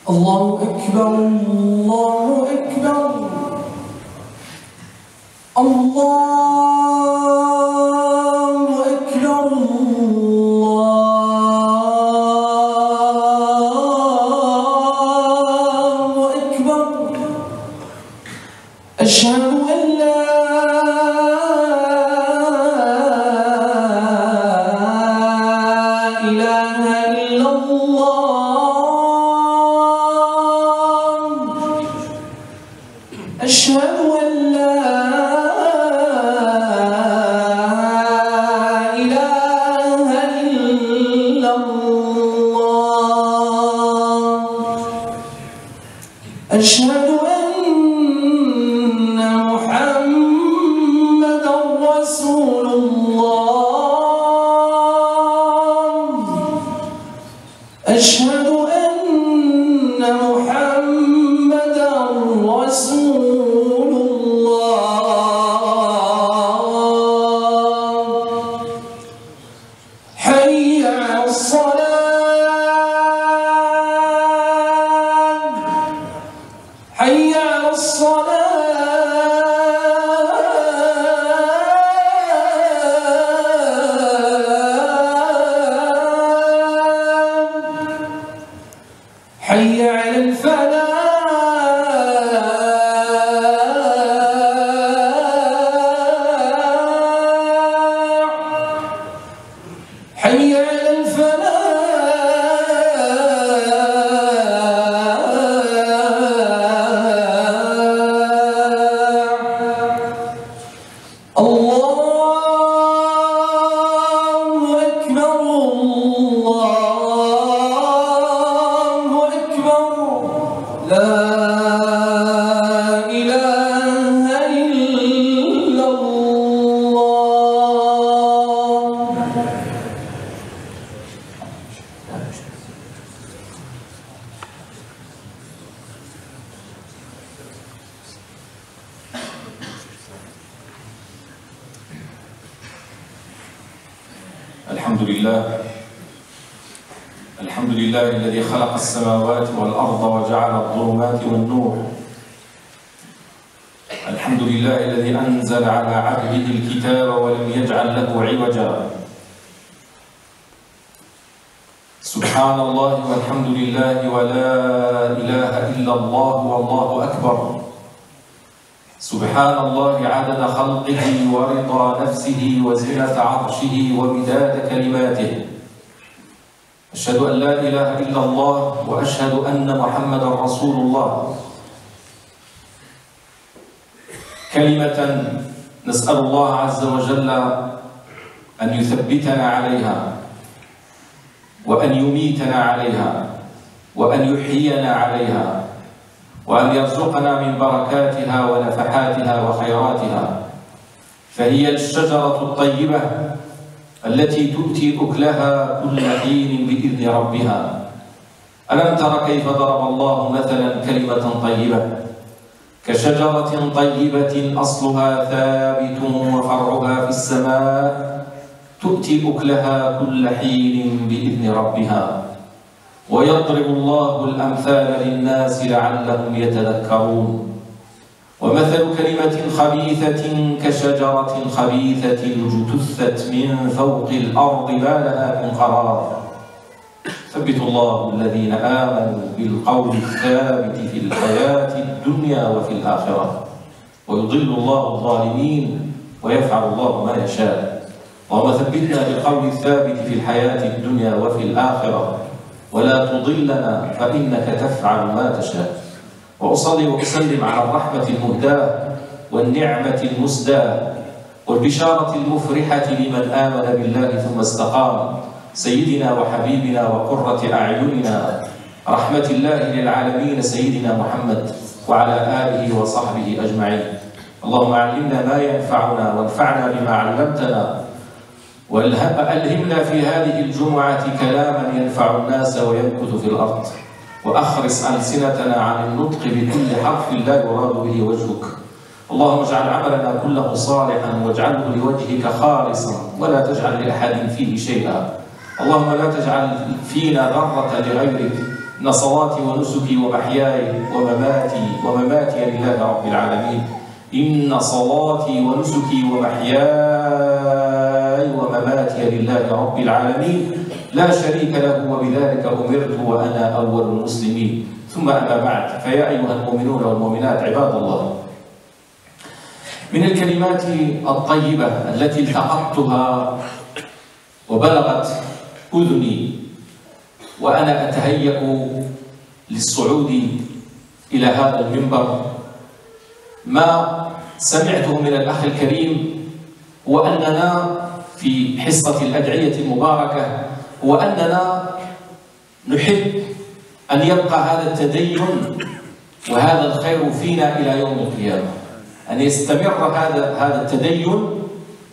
الله أكبر الله أكبر الله أكبر الله أكبر أشهد أن لا إله إلا الله أشهد أن لا إله إلا الله أشهد أن محمدًا رسول الله أشهد أن محمدًا رسول الله حي على الصلاة حي على حي على الفلاح حي على الفلاح الله أكبر الله أكبر لا إله إلا الله الحمد لله الذي خلق السماوات والأرض وجعل الظلمات والنور. الحمد لله الذي أنزل على عبده الكتاب ولم يجعل له عوجا. سبحان الله والحمد لله ولا إله إلا الله والله أكبر. سبحان الله عدد خلقه ورضا نفسه وزنة عرشه ومداد كلماته. أشهد أن لا إله إلا الله وأشهد أن محمدًا رسول الله. كلمة نسأل الله عز وجل أن يثبتنا عليها وأن يميتنا عليها وأن يحيينا عليها وأن يرزقنا من بركاتها ونفحاتها وخيراتها. فهي الشجرة الطيبة التي تؤتي أكلها كل حين بإذن ربها. ألم تر كيف ضرب الله مثلا كلمة طيبة كشجرة طيبة أصلها ثابت وفرعها في السماء تؤتي أكلها كل حين بإذن ربها. ويضرب الله الأمثال للناس لعلهم يتذكرون. ومثل كلمة خبيثة كشجرة خبيثة اجتثت من فوق الأرض ما لها من قرار. ثبت الله الذين آمنوا بالقول الثابت في الحياة الدنيا وفي الآخرة ويضل الله الظالمين ويفعل الله ما يشاء. اللهم ثبتنا بالقول الثابت في الحياة الدنيا وفي الآخرة ولا تضلنا فإنك تفعل ما تشاء. وأصلي وأسلم على الرحمة المهداة والنعمة المسداة والبشارة المفرحة لمن آمن بالله ثم استقام سيدنا وحبيبنا وقرة أعيننا رحمة الله للعالمين سيدنا محمد وعلى آله وصحبه أجمعين. اللهم علمنا ما ينفعنا وانفعنا بما علمتنا وألهمنا في هذه الجمعة كلاما ينفع الناس ويمكث في الأرض. وأخرس ألسنتنا عن النطق بكل حرف لا يراد به وجهك. اللهم اجعل عملنا كله صالحا واجعله لوجهك خالصا ولا تجعل لأحد فيه شيئا. اللهم لا تجعل فينا ذرة لغيرك إن صلاتي ونسكي ومحياي ومماتي لله رب العالمين. إن صلاتي ونسكي ومحياي ومماتي لله رب العالمين لا شريك له وبذلك أمرت وأنا أول المسلمين. ثم أما بعد، فيا أيها المؤمنون والمؤمنات عباد الله، من الكلمات الطيبة التي التقطتها وبلغت أذني وأنا أتهيأ للصعود إلى هذا المنبر، ما سمعته من الأخ الكريم هو أننا في حصة الأدعية المباركة هو أننا نحب أن يبقى هذا التدين وهذا الخير فينا إلى يوم القيامة، أن يستمر هذا التدين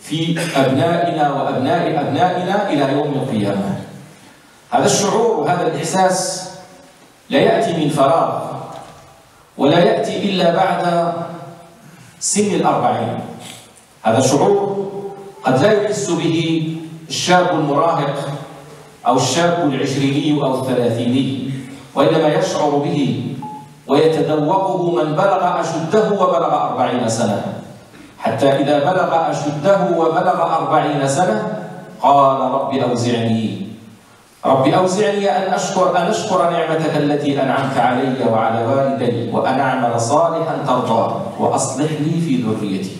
في أبنائنا وأبناء أبنائنا إلى يوم القيامة. هذا الشعور وهذا الإحساس لا يأتي من فراغ، ولا يأتي إلا بعد سن 40. هذا شعور قد لا يحس به الشاب المراهق أو الشاب العشريني أو الثلاثيني، وإنما يشعر به ويتذوقه من بلغ أشده وبلغ 40 سنة، حتى إذا بلغ أشده وبلغ 40 سنة قال رب أوزعني أن أشكر نعمتك التي أنعمت علي وعلى والدي وأن أعمل صالحا ترضاه وأصلح لي في ذريتي.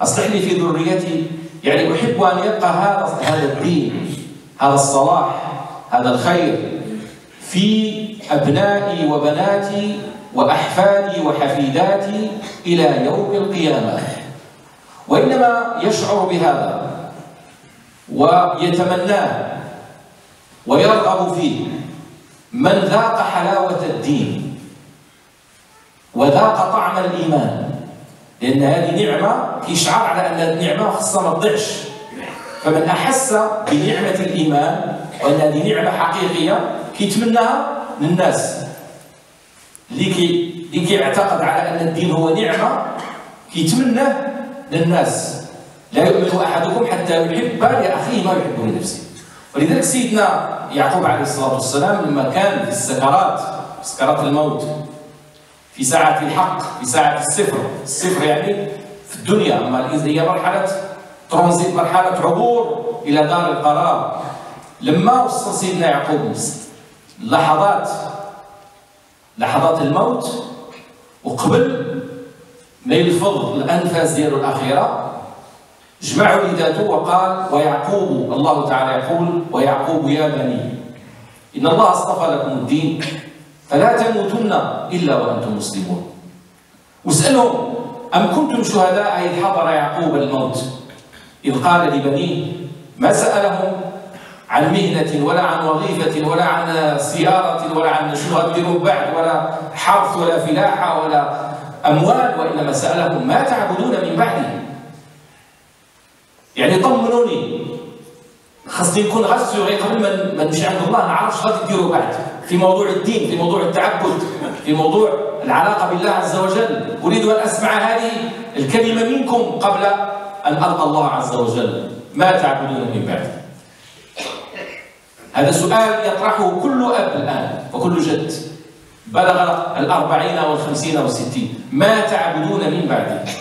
أصلح لي في ذريتي يعني أحب أن يبقى هذا الدين، هذا الصلاح، هذا الخير في أبنائي وبناتي وأحفادي وحفيداتي إلى يوم القيامة. وإنما يشعر بهذا ويتمناه ويرغب فيه من ذاق حلاوة الدين وذاق طعم الإيمان، لأن هذه نعمة يشعر على أن النعمة خاصة ما تضيعش. فمن أحس بنعمة الإيمان وأن هذه نعمة حقيقية كيتمناها للناس. اللي كيعتقد على أن الدين هو نعمة كيتمناه للناس. لا يؤمن أحدكم حتى يحب لأخيه ما يحب لنفسه. ولذلك سيدنا يعقوب عليه الصلاة والسلام لما كان في سكرات الموت، في ساعة الحق، في ساعة الصفر يعني في الدنيا، أما هي مرحلة ترانزيت، مرحلة عبور إلى دار القرار. لما وصل سيدنا يعقوب لحظات الموت وقبل ما يلفظ الأنفاس ديالو الأخيرة، جمع وليداته وقال ويعقوب، الله تعالى يقول ويعقوب يا بني إن الله اصطفى لكم الدين فلا تموتن إلا وأنتم مسلمون. واسألهم أم كنتم شهداء إذ حضر يعقوب الموت إذ قال لبنيه، ما سألهم عن مهنة ولا عن وظيفة ولا عن سيارة ولا عن شو غديروا بعد ولا حرث ولا فلاحة ولا أموال، وإنما سألهم ما تعبدون من بعدي. يعني طمنوني، خاصني نكون غسل قبل ما نمشي عند الله نعرف شو غادي ديروا بعد في موضوع الدين، في موضوع التعبد، في موضوع العلاقة بالله عز وجل. أريد أن أسمع هذه الكلمة منكم قبل أن ألقى الله عز وجل. ما تعبدون من بعدي؟ هذا سؤال يطرحه كل أب الآن وكل جد بلغ 40 و50 و60. ما تعبدون من بعدي؟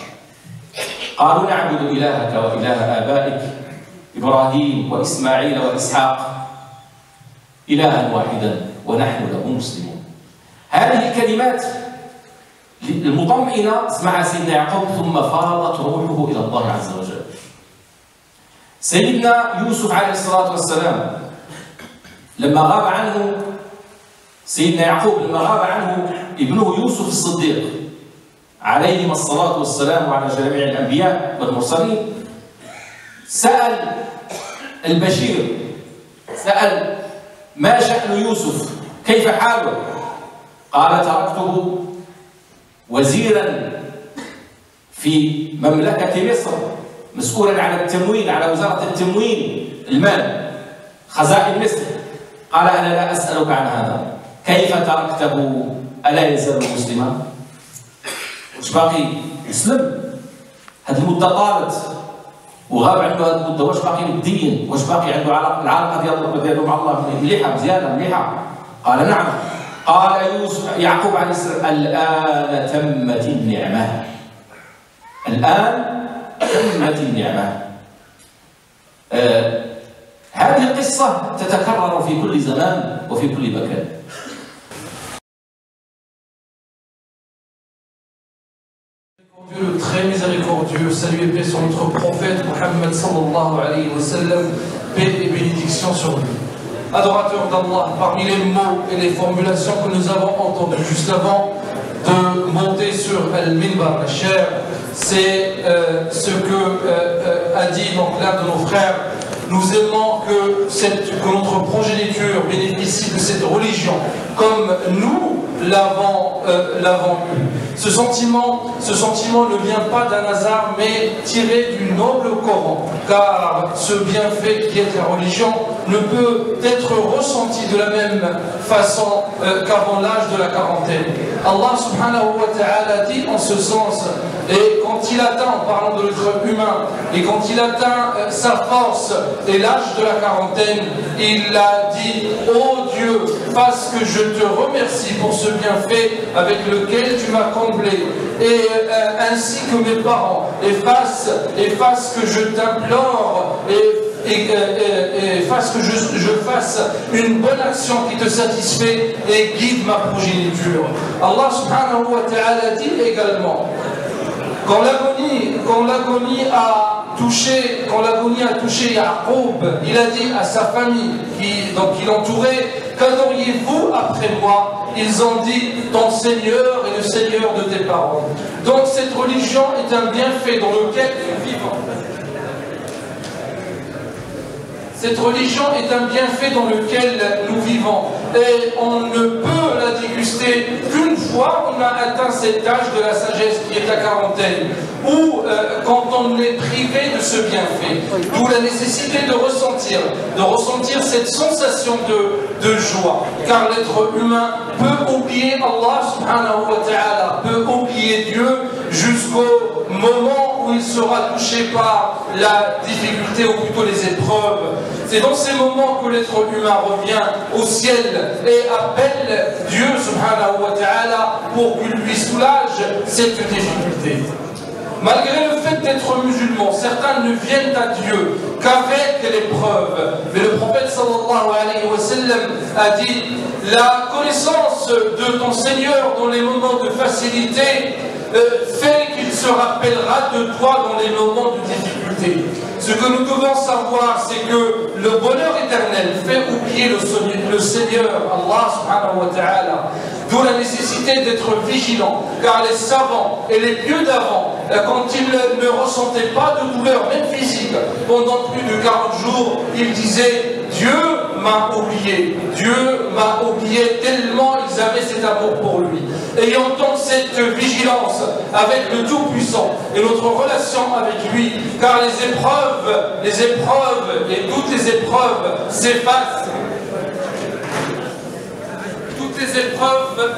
قالوا نعبد إلهك وإله آبائك إبراهيم وإسماعيل وإسحاق إلها واحدا ونحن له مسلمون. هذه الكلمات المطمئنة اسمعها سيدنا يعقوب، ثم فاضت روحه إلى الله عز وجل. سيدنا يوسف عليه الصلاة والسلام لما غاب عنه سيدنا يعقوب، لما غاب عنه ابنه يوسف الصديق عليهما الصلاة والسلام وعلى جميع الأنبياء والمرسلين، سأل البشير، سأل ما شأن يوسف، كيف حاله؟ قال تركته وزيرا في مملكة مصر مسؤولا على التموين، على وزارة التموين المال خزائن مصر. قال أنا لا أسألك عن هذا، كيف تركته؟ ألا يزال مسلما؟ واش باقي يسلم؟ هذه المدة طالت وغاب عنده هذه المدة، واش باقي متدين؟ واش باقي عنده العلاقة ديالو مع الله مليحة مزيانة مليحة؟ قال نعم. قال يعقوب عليه السلام الآن تمت النعمة. الآن تمت النعمة. هذه القصة تتكرر في كل زمان وفي كل مكان. Le très miséricordieux, salut et paix sur notre prophète Mohammed sallallahu alayhi wa sallam, paix et bénédiction sur lui. Adorateurs d'Allah, parmi les mots et les formulations que nous avons entendues juste avant de monter sur Al-Minbar, la chair, c'est ce que a dit donc l'un de nos frères. Nous aimons que notre progéniture bénéficie de cette religion comme nous l'avons eu. Ce sentiment ne vient pas d'un hasard, mais tiré du noble Coran, car ce bienfait qui est la religion ne peut être ressenti de la même façon qu'avant l'âge de la quarantaine. Allah subhanahu wa ta'ala dit en ce sens, et quand il atteint, en parlant de l'être humain, et quand il atteint sa force et l'âge de la quarantaine, il a dit: ô Dieu, fasse que je te remercie pour ce bienfait avec lequel tu m'as comblé, et ainsi que mes parents, et fasse que je t'implore, et fasse que je fasse une bonne action qui te satisfait et guide ma progéniture. Allah subhanahu wa ta'ala dit également, quand l'agonie a touché Ya'qub, il a dit à sa famille qui l'entourait: qu'adoriez-vous après moi? Ils ont dit: ton Seigneur et le Seigneur de tes parents. Donc cette religion est un bienfait dans lequel nous vivons. Cette religion est un bienfait dans lequel nous vivons, et on ne peut la déguster qu'une fois on a atteint cet âge de la sagesse qui est la quarantaine, ou quand on est privé de ce bienfait. D'où la nécessité de ressentir cette sensation de joie, car l'être humain peut oublier Allah subhanahu wa ta'ala, peut oublier Dieu jusqu'au moment où il sera touché par la difficulté, ou plutôt les épreuves. C'est dans ces moments que l'être humain revient au ciel et appelle Dieu subhanahu wa ta'ala pour qu'il lui soulage cette difficulté. Malgré le fait d'être musulman, certains ne viennent à Dieu qu'avec l'épreuve. Mais le prophète sallallahu alayhi wa sallam a dit: la connaissance de ton Seigneur dans les moments de facilité fait qu'il se rappellera de toi dans les moments de difficulté. Ce que nous devons savoir, c'est que le bonheur éternel fait oublier le Seigneur, Allah subhanahu wa ta'ala. D'où la nécessité d'être vigilant, car les savants et les pieux d'avant, quand ils ne ressentaient pas de douleur, même physique, pendant plus de 40 jours, ils disaient: Dieu m'a oublié tellement ils avaient cet amour pour lui. Ayant donc cette vigilance avec le Tout-Puissant et notre relation avec lui, car les épreuves et toutes les épreuves s'effacent. Toutes les épreuves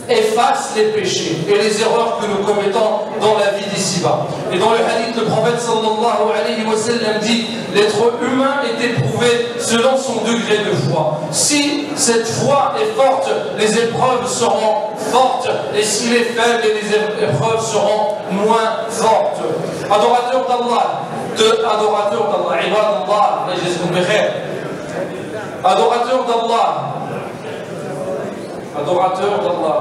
effacent les péchés et les erreurs que nous commettons dans la vie d'ici-bas. Et dans le hadith, le prophète sallallahu alayhi wa sallam dit: l'être humain est éprouvé selon son degré de foi. Si cette foi est forte, les épreuves seront fortes, et s'il est faible, les épreuves seront moins fortes. Adorateurs d'Allah, ibadallah, adorateurs d'Allah, adorateur d'Allah.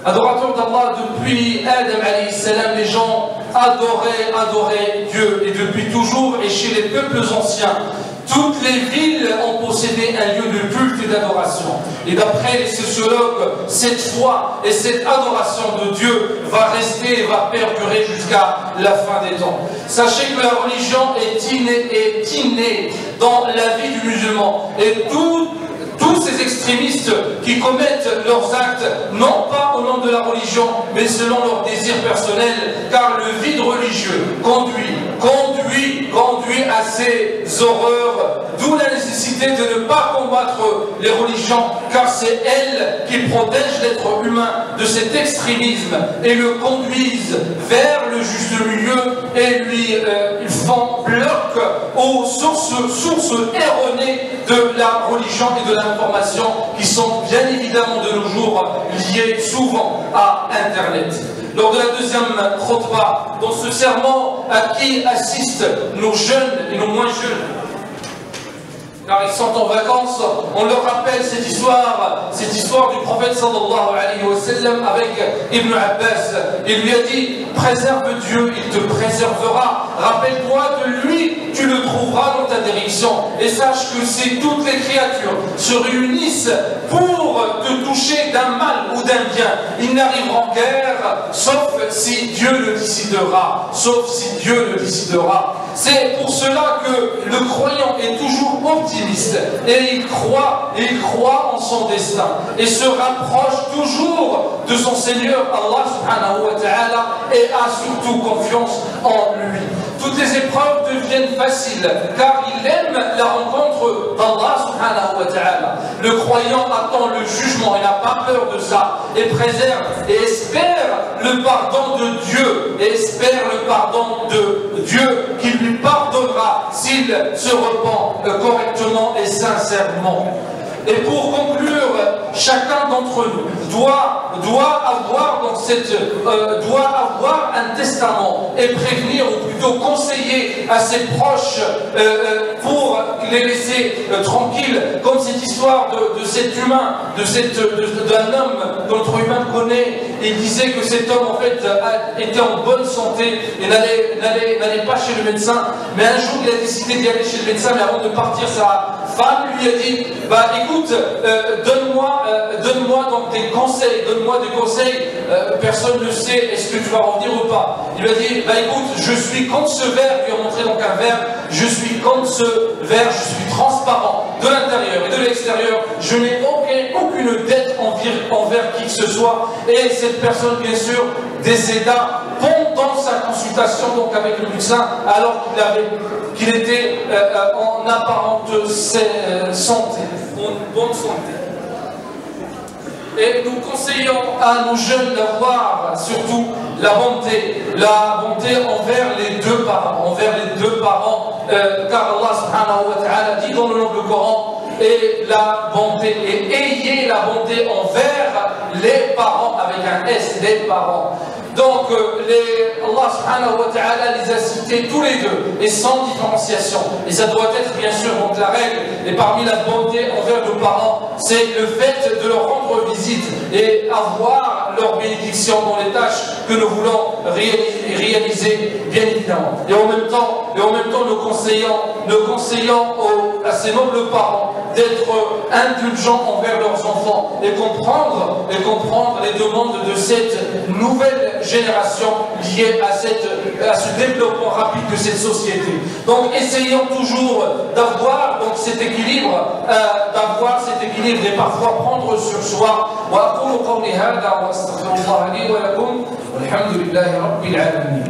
Adorateurs d'Allah, depuis Adam alayhi salam, les gens adoraient Dieu, et depuis toujours, et chez les peuples anciens, toutes les villes ont possédé un lieu de culte et d'adoration. Et d'après les sociologues, cette foi et cette adoration de Dieu va rester et va perdurer jusqu'à la fin des temps. Sachez que la religion est innée dans la vie du musulman. Et tous ces extrémistes qui commettent leurs actes, non pas au nom de la religion, mais selon leurs désirs personnels, car le vide religieux conduit à ces horreurs, d'où la nécessité décidé de ne pas combattre les religions, car c'est elles qui protègent l'être humain de cet extrémisme et le conduisent vers le juste milieu et lui font bloc aux sources erronées de la religion et de l'information qui sont bien évidemment de nos jours liées souvent à Internet. Lors de la deuxième khutbah, dans ce serment à qui assistent nos jeunes et nos moins jeunes, car ils sont en vacances, on leur rappelle cette histoire du prophète sallallahu alayhi wa sallam avec Ibn Abbas. Il lui a dit, préserve Dieu, il te préservera. Rappelle-toi de lui, tu le trouveras dans ta direction. Et sache que si toutes les créatures se réunissent pour te toucher d'un mal ou d'un bien, ils n'arriveront guère, sauf si Dieu le décidera. Sauf si Dieu le décidera. C'est pour cela que le croyant est toujours optimiste et il croit en son destin et se rapproche toujours de son Seigneur Allah subhanahu wa ta'ala et a surtout confiance en lui. Toutes les épreuves deviennent faciles car il aime la rencontre d'Allah subhanahu wa ta'ala. Le croyant attend le jugement, il n'a pas peur de ça et préserve et espère le pardon de Dieu et espère le pardon de Dieu qui lui pardonnera s'il se repent correctement et sincèrement. Et pour conclure, chacun d'entre nous doit avoir un testament et prévenir ou plutôt conseiller à ses proches pour les laisser tranquilles, comme cette histoire de cet humain, d'un homme que notre humain connaît. Il disait que cet homme en fait était en bonne santé et n'allait pas chez le médecin, mais un jour il a décidé d'y aller chez le médecin, mais avant de partir, sa femme lui a dit, bah écoute, donne-moi donc des conseils, personne ne sait est-ce que tu vas revenir ou pas. Il lui a dit, bah écoute, je suis comme ce verre, il lui a montré donc un verre, je suis comme ce verre, je suis transparent de l'intérieur et de l'extérieur, je n'ai aucune dette envers qui que ce soit. Et cette personne bien sûr décéda pendant sa consultation donc avec le médecin, alors qu'il était en apparente santé, en bonne santé. Et nous conseillons à nos jeunes d'avoir surtout la bonté envers les deux parents, car Allah subhanahu wa ta'ala dit dans le noble Coran, et la bonté, et ayez la bonté envers les parents avec un S, les parents. Donc Allah subhanahu wa ta'ala les a cités tous les deux et sans différenciation. Et ça doit être bien sûr donc la règle. Et parmi la bonté envers nos parents, c'est le fait de leur rendre visite et avoir leur bénédiction dans les tâches que nous voulons réaliser, bien évidemment. Et en même temps, nous conseillons à ces nobles parents d'être indulgents envers leurs enfants et comprendre les demandes de cette nouvelle génération liée à ce développement rapide de cette société. Donc essayons toujours d'avoir cet équilibre et parfois prendre sur soi. وأقول قولي هذا وأستغفر الله لي ولكم والحمد لله رب العالمين.